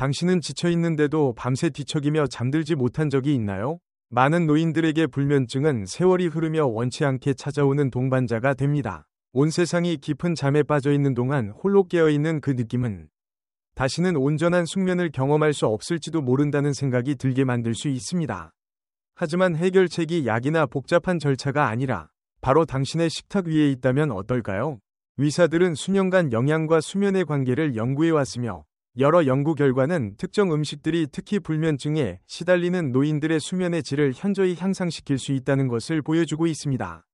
당신은 지쳐 있는데도 밤새 뒤척이며 잠들지 못한 적이 있나요? 많은 노인들에게 불면증은 세월이 흐르며 원치 않게 찾아오는 동반자가 됩니다. 온 세상이 깊은 잠에 빠져 있는 동안 홀로 깨어 있는 그 느낌은 다시는 온전한 숙면을 경험할 수 없을지도 모른다는 생각이 들게 만들 수 있습니다. 하지만 해결책이 약이나 복잡한 절차가 아니라 바로 당신의 식탁 위에 있다면 어떨까요? 의사들은 수년간 영양과 수면의 관계를 연구해 왔으며 여러 연구 결과는 특정 음식들이 특히 불면증에 시달리는 노인들의 수면의 질을 현저히 향상시킬 수 있다는 것을 보여주고 있습니다.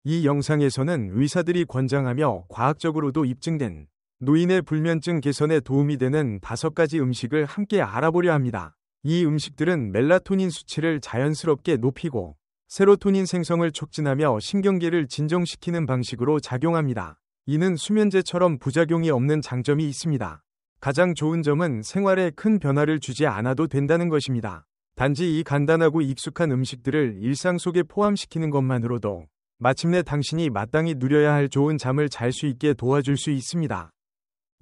이 영상에서는 의사들이 권장하며 과학적으로도 입증된 노인의 불면증 개선에 도움이 되는 5가지 음식을 함께 알아보려 합니다. 이 음식들은 멜라토닌 수치를 자연스럽게 높이고 세로토닌 생성을 촉진하며 신경계를 진정시키는 방식으로 작용합니다. 이는 수면제처럼 부작용이 없는 장점이 있습니다. 가장 좋은 점은 생활에 큰 변화를 주지 않아도 된다는 것입니다. 단지 이 간단하고 익숙한 음식들을 일상 속에 포함시키는 것만으로도 마침내 당신이 마땅히 누려야 할 좋은 잠을 잘 수 있게 도와줄 수 있습니다.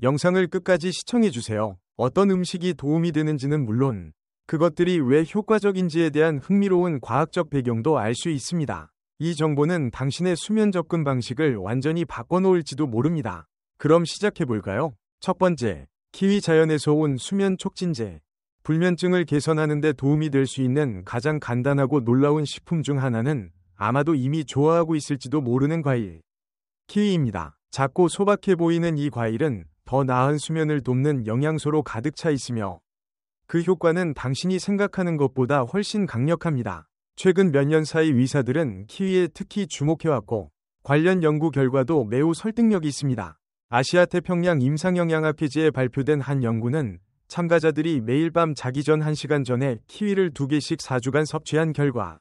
영상을 끝까지 시청해주세요. 어떤 음식이 도움이 되는지는 물론 그것들이 왜 효과적인지에 대한 흥미로운 과학적 배경도 알 수 있습니다. 이 정보는 당신의 수면 접근 방식을 완전히 바꿔놓을지도 모릅니다. 그럼 시작해볼까요? 첫 번째, 키위 자연에서 온 수면 촉진제. 불면증을 개선하는 데 도움이 될 수 있는 가장 간단하고 놀라운 식품 중 하나는 아마도 이미 좋아하고 있을지도 모르는 과일, 키위입니다. 작고 소박해 보이는 이 과일은 더 나은 수면을 돕는 영양소로 가득 차 있으며 그 효과는 당신이 생각하는 것보다 훨씬 강력합니다. 최근 몇 년 사이 의사들은 키위에 특히 주목해왔고 관련 연구 결과도 매우 설득력이 있습니다. 아시아 태평양 임상영양학회지에 발표된 한 연구는 참가자들이 매일 밤 자기 전 1시간 전에 키위를 2개씩 4주간 섭취한 결과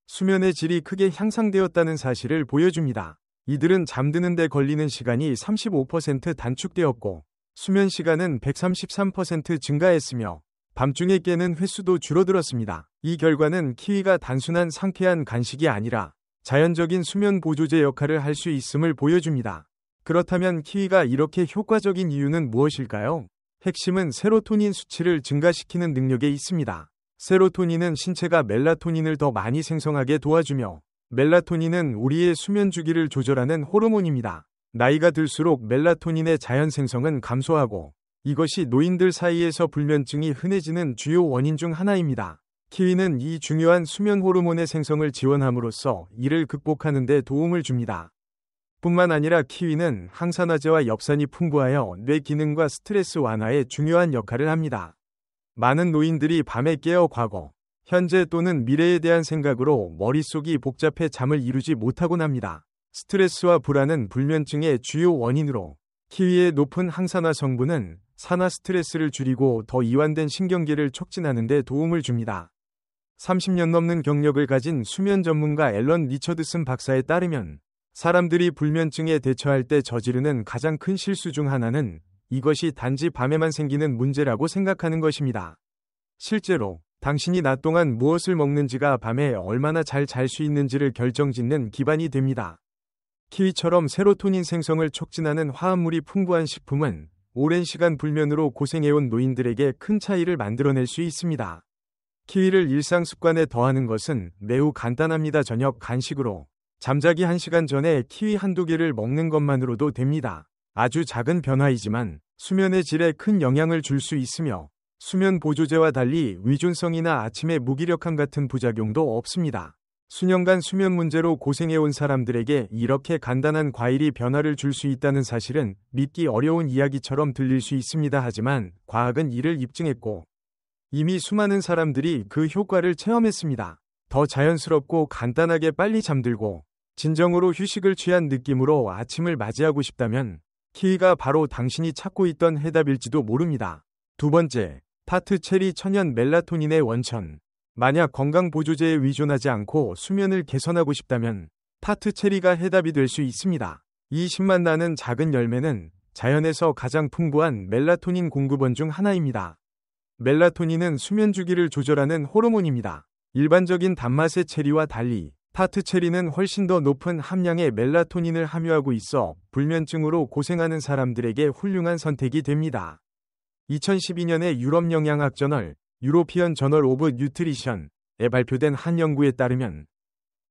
수면의 질이 크게 향상되었다는 사실을 보여줍니다. 이들은 잠드는 데 걸리는 시간이 35% 단축되었고 수면 시간은 133% 증가했으며 밤중에 깨는 횟수도 줄어들었습니다. 이 결과는 키위가 단순한 상쾌한 간식이 아니라 자연적인 수면 보조제 역할을 할 수 있음을 보여줍니다. 그렇다면 키위가 이렇게 효과적인 이유는 무엇일까요? 핵심은 세로토닌 수치를 증가시키는 능력에 있습니다. 세로토닌은 신체가 멜라토닌을 더 많이 생성하게 도와주며 멜라토닌은 우리의 수면 주기를 조절하는 호르몬입니다. 나이가 들수록 멜라토닌의 자연 생성은 감소하고 이것이 노인들 사이에서 불면증이 흔해지는 주요 원인 중 하나입니다. 키위는 이 중요한 수면 호르몬의 생성을 지원함으로써 이를 극복하는 데 도움을 줍니다. 뿐만 아니라 키위는 항산화제와 엽산이 풍부하여 뇌 기능과 스트레스 완화에 중요한 역할을 합니다. 많은 노인들이 밤에 깨어 과거, 현재 또는 미래에 대한 생각으로 머릿속이 복잡해 잠을 이루지 못하곤 합니다. 스트레스와 불안은 불면증의 주요 원인으로 키위의 높은 항산화 성분은 산화 스트레스를 줄이고 더 이완된 신경계를 촉진하는 데 도움을 줍니다. 30년 넘는 경력을 가진 수면 전문가 앨런 리처드슨 박사에 따르면 사람들이 불면증에 대처할 때 저지르는 가장 큰 실수 중 하나는 이것이 단지 밤에만 생기는 문제라고 생각하는 것입니다. 실제로 당신이 낮 동안 무엇을 먹는지가 밤에 얼마나 잘 잘 수 있는지를 결정짓는 기반이 됩니다. 키위처럼 세로토닌 생성을 촉진하는 화합물이 풍부한 식품은 오랜 시간 불면으로 고생해온 노인들에게 큰 차이를 만들어낼 수 있습니다. 키위를 일상 습관에 더하는 것은 매우 간단합니다. 저녁 간식으로 잠자기 1시간 전에 키위 한두 개를 먹는 것만으로도 됩니다. 아주 작은 변화이지만 수면의 질에 큰 영향을 줄 수 있으며 수면 보조제와 달리 위존성이나 아침의 무기력함 같은 부작용도 없습니다. 수년간 수면 문제로 고생해온 사람들에게 이렇게 간단한 과일이 변화를 줄 수 있다는 사실은 믿기 어려운 이야기처럼 들릴 수 있습니다. 하지만 과학은 이를 입증했고 이미 수많은 사람들이 그 효과를 체험했습니다. 더 자연스럽고 간단하게 빨리 잠들고 진정으로 휴식을 취한 느낌으로 아침을 맞이하고 싶다면 키위가 바로 당신이 찾고 있던 해답일지도 모릅니다. 두 번째, 타트 체리 천연 멜라토닌의 원천. 만약 건강 보조제에 의존하지 않고 수면을 개선하고 싶다면 타트 체리가 해답이 될 수 있습니다. 이 신맛 나는 작은 열매는 자연에서 가장 풍부한 멜라토닌 공급원 중 하나입니다. 멜라토닌은 수면 주기를 조절하는 호르몬입니다. 일반적인 단맛의 체리와 달리 타트 체리는 훨씬 더 높은 함량의 멜라토닌을 함유하고 있어 불면증으로 고생하는 사람들에게 훌륭한 선택이 됩니다. 2012년에 유럽 영양학 저널 유로피언 저널 오브 뉴트리션에 발표된 한 연구에 따르면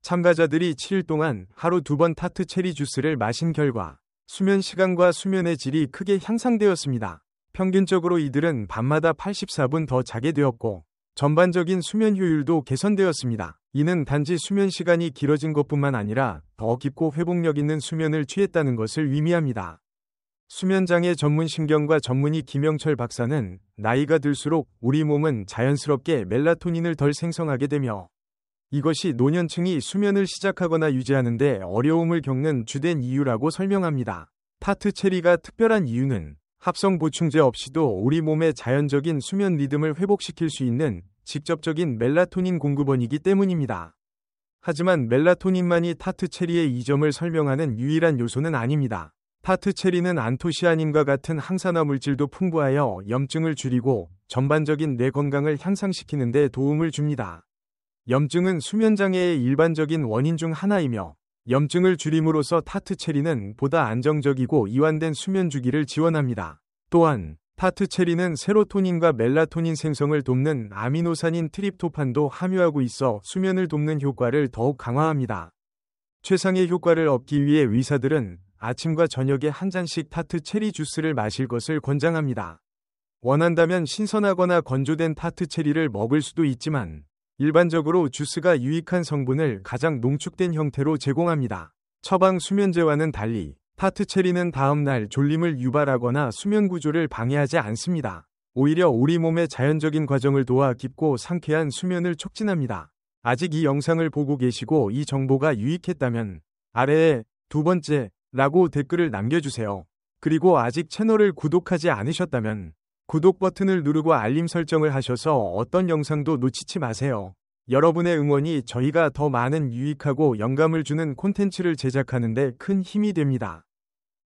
참가자들이 7일 동안 하루 2번 타트 체리 주스를 마신 결과 수면 시간과 수면의 질이 크게 향상되었습니다. 평균적으로 이들은 밤마다 84분 더 자게 되었고 전반적인 수면 효율도 개선되었습니다. 이는 단지 수면 시간이 길어진 것뿐만 아니라 더 깊고 회복력 있는 수면을 취했다는 것을 의미합니다. 수면장애 전문 신경과 전문의 김영철 박사는 나이가 들수록 우리 몸은 자연스럽게 멜라토닌을 덜 생성하게 되며 이것이 노년층이 수면을 시작하거나 유지하는 데 어려움을 겪는 주된 이유라고 설명합니다. 타트 체리가 특별한 이유는 합성 보충제 없이도 우리 몸의 자연적인 수면 리듬을 회복시킬 수 있는 직접적인 멜라토닌 공급원이기 때문입니다. 하지만 멜라토닌만이 타트 체리의 이점을 설명하는 유일한 요소는 아닙니다. 타트 체리는 안토시아닌과 같은 항산화 물질도 풍부하여 염증을 줄이고 전반적인 뇌 건강을 향상시키는 데 도움을 줍니다. 염증은 수면장애의 일반적인 원인 중 하나이며 염증을 줄임으로써 타트 체리는 보다 안정적이고 이완된 수면 주기를 지원합니다. 또한 타트 체리는 세로토닌과 멜라토닌 생성을 돕는 아미노산인 트립토판도 함유하고 있어 수면을 돕는 효과를 더욱 강화합니다. 최상의 효과를 얻기 위해 의사들은 아침과 저녁에 한 잔씩 타트 체리 주스를 마실 것을 권장합니다. 원한다면 신선하거나 건조된 타트 체리를 먹을 수도 있지만 일반적으로 주스가 유익한 성분을 가장 농축된 형태로 제공합니다. 처방 수면제와는 달리 타트 체리는 다음날 졸림을 유발하거나 수면 구조를 방해하지 않습니다. 오히려 우리 몸의 자연적인 과정을 도와 깊고 상쾌한 수면을 촉진합니다. 아직 이 영상을 보고 계시고 이 정보가 유익했다면 아래에 2번째 라고 댓글을 남겨주세요. 그리고 아직 채널을 구독하지 않으셨다면 구독 버튼을 누르고 알림 설정을 하셔서 어떤 영상도 놓치지 마세요. 여러분의 응원이 저희가 더 많은 유익하고 영감을 주는 콘텐츠를 제작하는 데 큰 힘이 됩니다.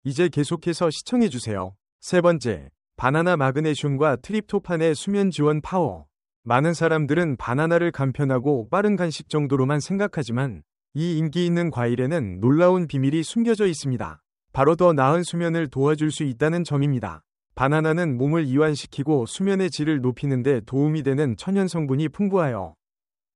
이제 계속해서 시청해주세요. 3번째, 바나나 마그네슘과 트립토판의 수면 지원 파워. 많은 사람들은 바나나를 간편하고 빠른 간식 정도로만 생각하지만 이 인기 있는 과일에는 놀라운 비밀이 숨겨져 있습니다. 바로 더 나은 수면을 도와줄 수 있다는 점입니다. 바나나는 몸을 이완시키고 수면의 질을 높이는 데 도움이 되는 천연 성분이 풍부하여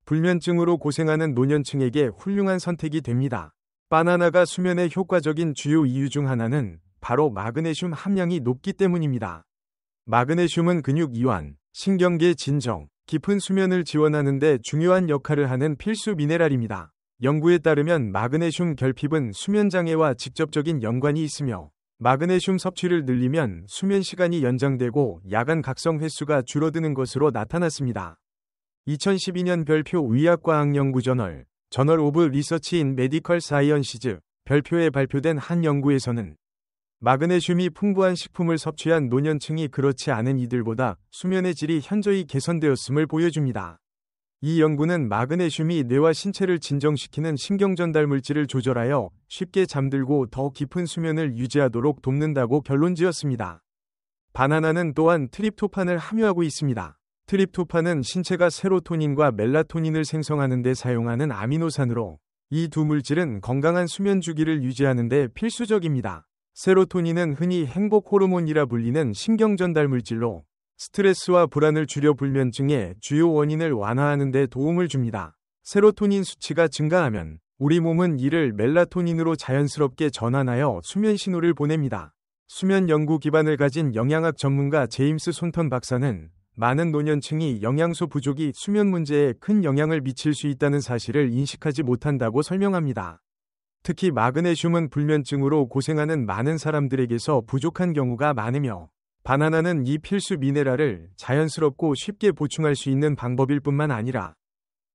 불면증으로 고생하는 노년층에게 훌륭한 선택이 됩니다. 바나나가 수면에 효과적인 주요 이유 중 하나는 바로 마그네슘 함량이 높기 때문입니다. 마그네슘은 근육 이완, 신경계 진정, 깊은 수면을 지원하는 데 중요한 역할을 하는 필수 미네랄입니다. 연구에 따르면 마그네슘 결핍은 수면장애와 직접적인 연관이 있으며 마그네슘 섭취를 늘리면 수면 시간이 연장되고 야간 각성 횟수가 줄어드는 것으로 나타났습니다. 2012년 별표 의학과학연구 저널 오브 리서치 인 메디컬 사이언시즈 별표에 발표된 한 연구에서는 마그네슘이 풍부한 식품을 섭취한 노년층이 그렇지 않은 이들보다 수면의 질이 현저히 개선되었음을 보여줍니다. 이 연구는 마그네슘이 뇌와 신체를 진정시키는 신경전달 물질을 조절하여 쉽게 잠들고 더 깊은 수면을 유지하도록 돕는다고 결론지었습니다. 바나나는 또한 트립토판을 함유하고 있습니다. 트립토판은 신체가 세로토닌과 멜라토닌을 생성하는 데 사용하는 아미노산으로 이 두 물질은 건강한 수면 주기를 유지하는 데 필수적입니다. 세로토닌은 흔히 행복 호르몬이라 불리는 신경전달 물질로 스트레스와 불안을 줄여 불면증의 주요 원인을 완화하는 데 도움을 줍니다. 세로토닌 수치가 증가하면 우리 몸은 이를 멜라토닌으로 자연스럽게 전환하여 수면 신호를 보냅니다. 수면 연구 기반을 가진 영양학 전문가 제임스 손턴 박사는 많은 노년층이 영양소 부족이 수면 문제에 큰 영향을 미칠 수 있다는 사실을 인식하지 못한다고 설명합니다. 특히 마그네슘은 불면증으로 고생하는 많은 사람들에게서 부족한 경우가 많으며 바나나는 이 필수 미네랄을 자연스럽고 쉽게 보충할 수 있는 방법일 뿐만 아니라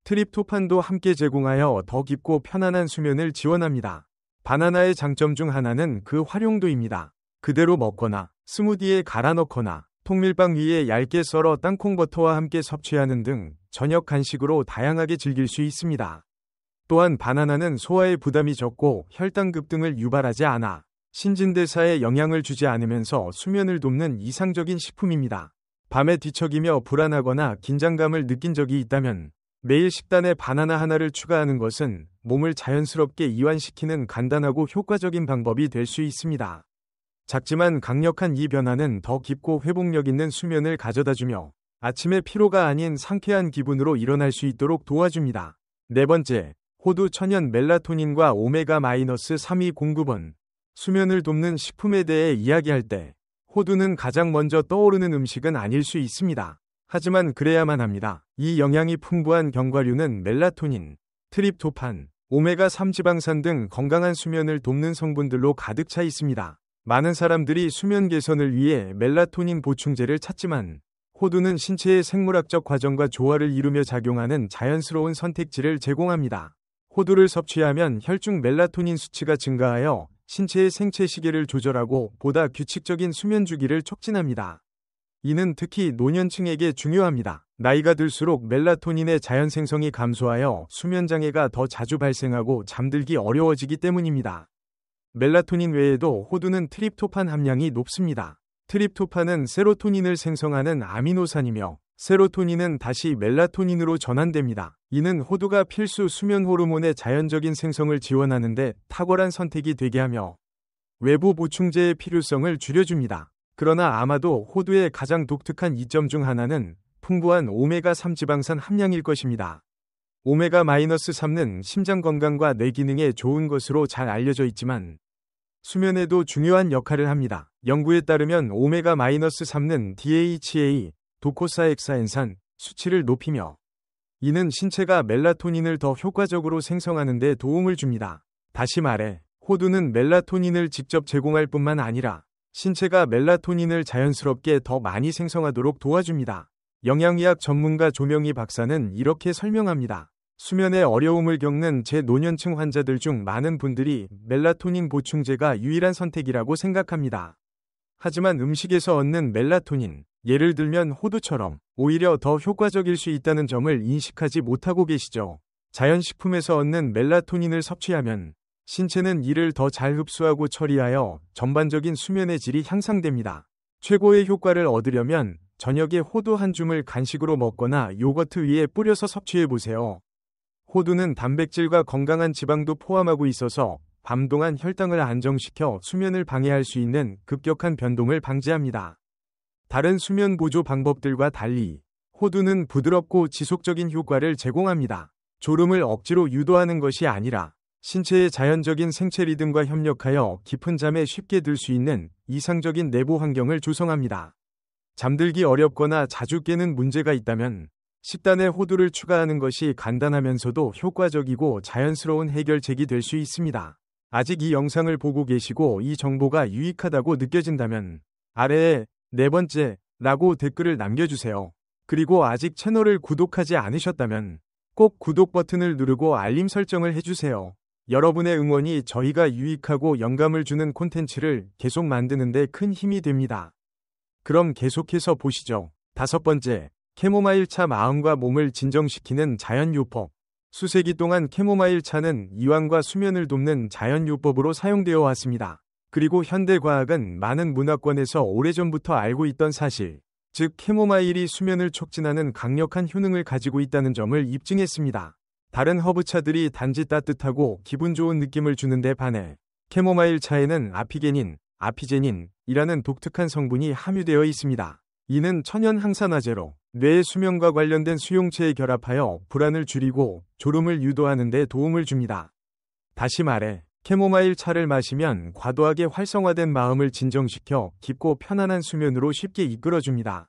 트립토판도 함께 제공하여 더 깊고 편안한 수면을 지원합니다. 바나나의 장점 중 하나는 그 활용도입니다. 그대로 먹거나 스무디에 갈아 넣거나 통밀빵 위에 얇게 썰어 땅콩버터와 함께 섭취하는 등 저녁 간식으로 다양하게 즐길 수 있습니다. 또한 바나나는 소화에 부담이 적고 혈당급 등을 유발하지 않아 신진대사에 영향을 주지 않으면서 수면을 돕는 이상적인 식품입니다. 밤에 뒤척이며 불안하거나 긴장감을 느낀 적이 있다면 매일 식단에 바나나 하나를 추가하는 것은 몸을 자연스럽게 이완시키는 간단하고 효과적인 방법이 될 수 있습니다. 작지만 강력한 이 변화는 더 깊고 회복력 있는 수면을 가져다주며 아침에 피로가 아닌 상쾌한 기분으로 일어날 수 있도록 도와줍니다. 네 번째, 호두 천연 멜라토닌과 오메가-3이 공급원. 수면을 돕는 식품에 대해 이야기할 때 호두는 가장 먼저 떠오르는 음식은 아닐 수 있습니다. 하지만 그래야만 합니다. 이 영양이 풍부한 견과류는 멜라토닌, 트립토판, 오메가3 지방산 등 건강한 수면을 돕는 성분들로 가득 차 있습니다. 많은 사람들이 수면 개선을 위해 멜라토닌 보충제를 찾지만 호두는 신체의 생물학적 과정과 조화를 이루며 작용하는 자연스러운 선택지를 제공합니다. 호두를 섭취하면 혈중 멜라토닌 수치가 증가하여 신체의 생체 시계를 조절하고 보다 규칙적인 수면 주기를 촉진합니다. 이는 특히 노년층에게 중요합니다. 나이가 들수록 멜라토닌의 자연 생성이 감소하여 수면 장애가 더 자주 발생하고 잠들기 어려워지기 때문입니다. 멜라토닌 외에도 호두는 트립토판 함량이 높습니다. 트립토판은 세로토닌을 생성하는 아미노산이며 세로토닌은 다시 멜라토닌으로 전환됩니다. 이는 호두가 필수 수면 호르몬의 자연적인 생성을 지원하는 데 탁월한 선택이 되게 하며 외부 보충제의 필요성을 줄여줍니다. 그러나 아마도 호두의 가장 독특한 이점 중 하나는 풍부한 오메가3 지방산 함량일 것입니다. 오메가-3는 심장 건강과 뇌 기능에 좋은 것으로 잘 알려져 있지만 수면에도 중요한 역할을 합니다. 연구에 따르면 오메가-3는 DHA, 도코사엑사엔산 수치를 높이며 이는 신체가 멜라토닌을 더 효과적으로 생성하는 데 도움을 줍니다. 다시 말해, 호두는 멜라토닌을 직접 제공할 뿐만 아니라 신체가 멜라토닌을 자연스럽게 더 많이 생성하도록 도와줍니다. 영양의학 전문가 조명희 박사는 이렇게 설명합니다. 수면에 어려움을 겪는 제노년층 환자들 중 많은 분들이 멜라토닌 보충제가 유일한 선택이라고 생각합니다. 하지만 음식에서 얻는 멜라토닌, 예를 들면 호두처럼 오히려 더 효과적일 수 있다는 점을 인식하지 못하고 계시죠. 자연식품에서 얻는 멜라토닌을 섭취하면 신체는 이를 더 잘 흡수하고 처리하여 전반적인 수면의 질이 향상됩니다. 최고의 효과를 얻으려면 저녁에 호두 한 줌을 간식으로 먹거나 요거트 위에 뿌려서 섭취해보세요. 호두는 단백질과 건강한 지방도 포함하고 있어서 밤 동안 혈당을 안정시켜 수면을 방해할 수 있는 급격한 변동을 방지합니다. 다른 수면 보조 방법들과 달리 호두는 부드럽고 지속적인 효과를 제공합니다. 졸음을 억지로 유도하는 것이 아니라 신체의 자연적인 생체 리듬과 협력하여 깊은 잠에 쉽게 들 수 있는 이상적인 내부 환경을 조성합니다. 잠들기 어렵거나 자주 깨는 문제가 있다면 식단에 호두를 추가하는 것이 간단하면서도 효과적이고 자연스러운 해결책이 될 수 있습니다. 아직 이 영상을 보고 계시고 이 정보가 유익하다고 느껴진다면 아래에 네 번째 라고 댓글을 남겨주세요. 그리고 아직 채널을 구독하지 않으셨다면 꼭 구독 버튼을 누르고 알림 설정을 해주세요. 여러분의 응원이 저희가 유익하고 영감을 주는 콘텐츠를 계속 만드는 데 큰 힘이 됩니다. 그럼 계속해서 보시죠. 다섯 번째, 캐모마일 차 마음과 몸을 진정시키는 자연요법. 수세기 동안 캐모마일 차는 이완과 수면을 돕는 자연요법으로 사용되어 왔습니다. 그리고 현대과학은 많은 문화권에서 오래전부터 알고 있던 사실, 즉 캐모마일이 수면을 촉진하는 강력한 효능을 가지고 있다는 점을 입증했습니다. 다른 허브차들이 단지 따뜻하고 기분 좋은 느낌을 주는데 반해 캐모마일 차에는 아피게닌, 아피제닌이라는 독특한 성분이 함유되어 있습니다. 이는 천연 항산화제로 뇌의 수면과 관련된 수용체에 결합하여 불안을 줄이고 졸음을 유도하는 데 도움을 줍니다. 다시 말해, 캐모마일 차를 마시면 과도하게 활성화된 마음을 진정시켜 깊고 편안한 수면으로 쉽게 이끌어줍니다.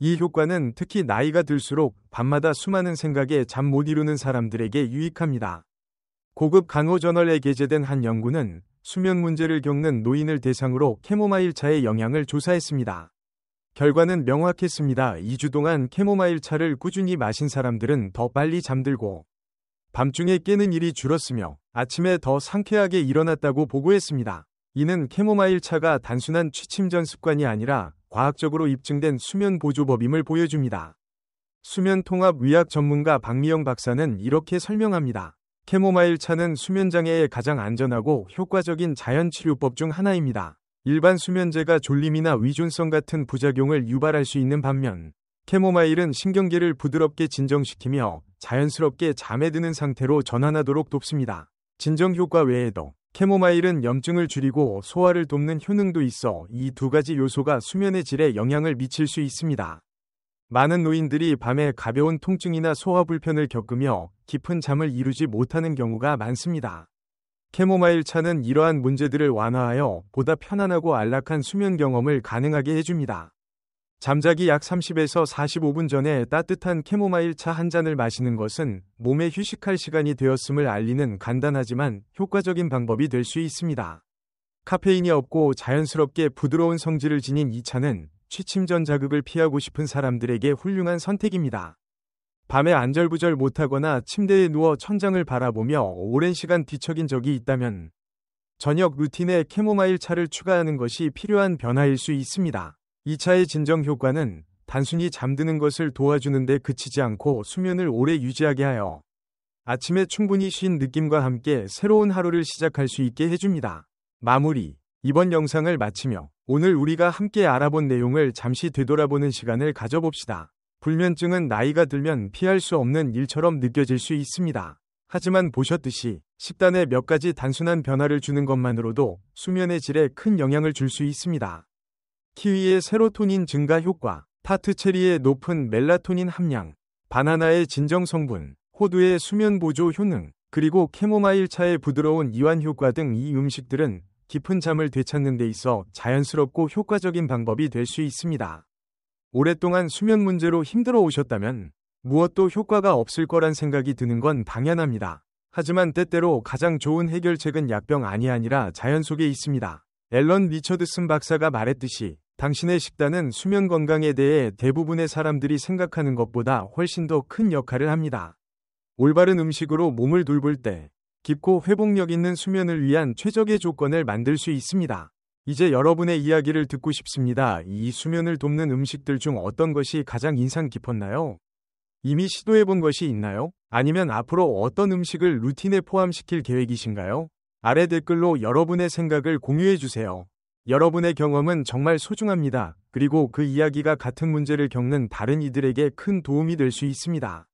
이 효과는 특히 나이가 들수록 밤마다 수많은 생각에 잠 못 이루는 사람들에게 유익합니다. 고급 간호저널에 게재된 한 연구는 수면 문제를 겪는 노인을 대상으로 캐모마일 차의 영향을 조사했습니다. 결과는 명확했습니다. 2주 동안 캐모마일 차를 꾸준히 마신 사람들은 더 빨리 잠들고 밤중에 깨는 일이 줄었으며 아침에 더 상쾌하게 일어났다고 보고했습니다. 이는 캐모마일 차가 단순한 취침전 습관이 아니라 과학적으로 입증된 수면 보조법임을 보여줍니다. 수면통합의학 전문가 박미영 박사는 이렇게 설명합니다. 캐모마일 차는 수면장애에 가장 안전하고 효과적인 자연치료법 중 하나입니다. 일반 수면제가 졸림이나 위존성 같은 부작용을 유발할 수 있는 반면 캐모마일은 신경계를 부드럽게 진정시키며 자연스럽게 잠에 드는 상태로 전환하도록 돕습니다. 진정 효과 외에도 캐모마일은 염증을 줄이고 소화를 돕는 효능도 있어 이 두 가지 요소가 수면의 질에 영향을 미칠 수 있습니다. 많은 노인들이 밤에 가벼운 통증이나 소화 불편을 겪으며 깊은 잠을 이루지 못하는 경우가 많습니다. 캐모마일 차는 이러한 문제들을 완화하여 보다 편안하고 안락한 수면 경험을 가능하게 해줍니다. 잠자기 약 30에서 45분 전에 따뜻한 캐모마일 차 한 잔을 마시는 것은 몸에 휴식할 시간이 되었음을 알리는 간단하지만 효과적인 방법이 될 수 있습니다. 카페인이 없고 자연스럽게 부드러운 성질을 지닌 이 차는 취침 전 자극을 피하고 싶은 사람들에게 훌륭한 선택입니다. 밤에 안절부절 못하거나 침대에 누워 천장을 바라보며 오랜 시간 뒤척인 적이 있다면 저녁 루틴에 캐모마일 차를 추가하는 것이 필요한 변화일 수 있습니다. 이 차의 진정 효과는 단순히 잠드는 것을 도와주는 데 그치지 않고 수면을 오래 유지하게 하여 아침에 충분히 쉰 느낌과 함께 새로운 하루를 시작할 수 있게 해줍니다. 마무리. 이번 영상을 마치며 오늘 우리가 함께 알아본 내용을 잠시 되돌아보는 시간을 가져봅시다. 불면증은 나이가 들면 피할 수 없는 일처럼 느껴질 수 있습니다. 하지만 보셨듯이 식단에 몇 가지 단순한 변화를 주는 것만으로도 수면의 질에 큰 영향을 줄 수 있습니다. 키위의 세로토닌 증가 효과, 타트 체리의 높은 멜라토닌 함량, 바나나의 진정 성분, 호두의 수면 보조 효능, 그리고 캐모마일 차의 부드러운 이완 효과 등 이 음식들은 깊은 잠을 되찾는 데 있어 자연스럽고 효과적인 방법이 될 수 있습니다. 오랫동안 수면 문제로 힘들어 오셨다면 무엇도 효과가 없을 거란 생각이 드는 건 당연합니다. 하지만 때때로 가장 좋은 해결책은 약병 아니라 자연 속에 있습니다. 앨런 리처드슨 박사가 말했듯이 당신의 식단은 수면 건강에 대해 대부분의 사람들이 생각하는 것보다 훨씬 더 큰 역할을 합니다. 올바른 음식으로 몸을 돌볼 때 깊고 회복력 있는 수면을 위한 최적의 조건을 만들 수 있습니다. 이제 여러분의 이야기를 듣고 싶습니다. 이 수면을 돕는 음식들 중 어떤 것이 가장 인상 깊었나요? 이미 시도해본 것이 있나요? 아니면 앞으로 어떤 음식을 루틴에 포함시킬 계획이신가요? 아래 댓글로 여러분의 생각을 공유해주세요. 여러분의 경험은 정말 소중합니다. 그리고 그 이야기가 같은 문제를 겪는 다른 이들에게 큰 도움이 될 수 있습니다.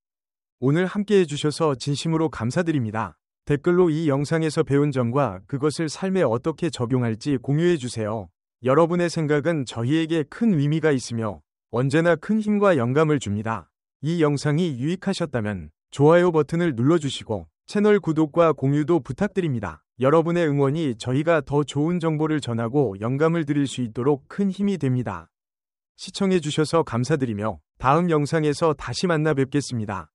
오늘 함께 해주셔서 진심으로 감사드립니다. 댓글로 이 영상에서 배운 점과 그것을 삶에 어떻게 적용할지 공유해주세요. 여러분의 생각은 저희에게 큰 의미가 있으며 언제나 큰 힘과 영감을 줍니다. 이 영상이 유익하셨다면 좋아요 버튼을 눌러주시고 채널 구독과 공유도 부탁드립니다. 여러분의 응원이 저희가 더 좋은 정보를 전하고 영감을 드릴 수 있도록 큰 힘이 됩니다. 시청해주셔서 감사드리며 다음 영상에서 다시 만나 뵙겠습니다.